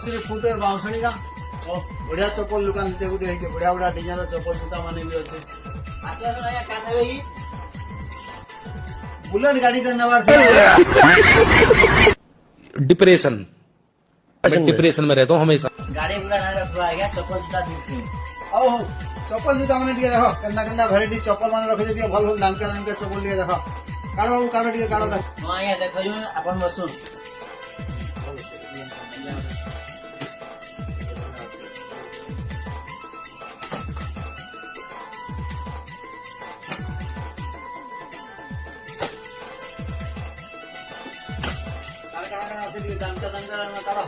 विश्वश्री footwear बाउंसणी का बढ़िया चप्पल दुकान गोटे बढ़िया बढ़िया डिजाइन चप्पल जूता मान भी अच्छे बुलेट गाड़ी नवार डिप्रेशन मैं डिप्रेशन में रहता हूँ हमेशा। गाड़ी गुड़ा ना रखवा आज्ञा चप्पल जूता दिखसी आओ चप्पल जूता मैंने टिके देखो केना केना भेराइटी चप्पल मान रखे जे भल भल दाम के चप्पल टिके देखो काढो बाबू काढो टिके काढो हां आज्ञा देखो जो अपन बसु दामका काढो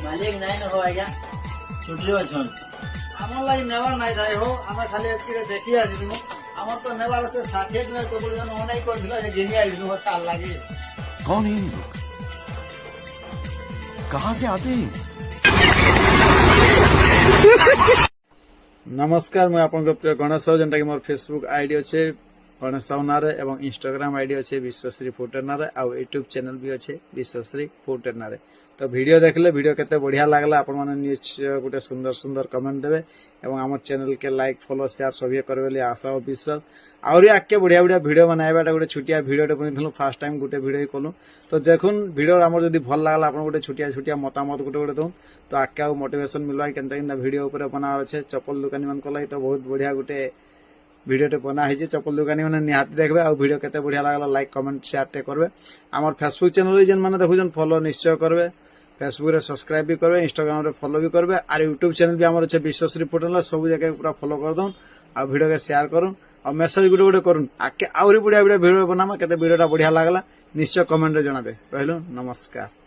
मालिक नहीं न हो आज्ञा छुट्टी अच्छन आमर लगी नेबार नहीं था हो आम खाली देखी आम तो नेबार से 60 में चप्पल जन नहीं कर घिनी आई तार लगी। कौन है ये लोग, कहाँ से आते हैं? नमस्कार मैं आपन प्रिय गणेश साहू जेनटा कि मोर फेसबुक आईडी अच्छे गणेश साहू ना एवं इंस्टाग्राम आईडी अच्छे विश्वश्री फुटवेयर ना आ यूट्यूब चैनल भी अच्छे विश्वश्री फुटवेयर ना। तो वीडियो देखले वीडियो केते बढ़िया लागला आपण माने निश्चय गोटे सुंदर सुंदर कमेंट देबे एवं हमर चैनल के लाइक फॉलो शेयर सभी करबे ले आशा और विश्वास और आके बढ़िया बढ़िया वीडियो बनाइबाटा गोटे छुटिया वीडियो बनिथलु फर्स्ट टाइम गोटे वीडियो कलु। तो देखुन वीडियो हमर जदी भल लागला आपण गोटे छुटिया छुटिया मतामत गोटे गोटे दउन तो आके आ मोटिवेशन मिलवा केनता केनता वीडियो ऊपर बनावर अच्छे चप्पल दुकानी मन को तो बहुत बढ़िया गोटे वीडियो बना है चप्पल दुकानी मैंने निहाती देखबे आ वीडियो केते बढ़िया लागला लाइक कमेंट शेयर टे करबे। हमर फेसबुक चैनल जेन माने देखुजन फॉलो निश्चय करबे, फेसबुक रे सब्सक्राइब भी करबे, इंस्टाग्राम रे फॉलो भी करबे और यूट्यूब चैनल भी हमर अच्छे विश्वश्री फुटवेयर सब जगह पूरा फॉलो कर दउन आ वीडियो के शेयर करूँ और मेसेज गोटे गोटे करूँ आके आउरी बढ़िया बढ़िया वीडियो बनामा केते वीडियोटा बढ़िया लागला निश्चय कमेंट रे जणाबे। रहलु नमस्कार।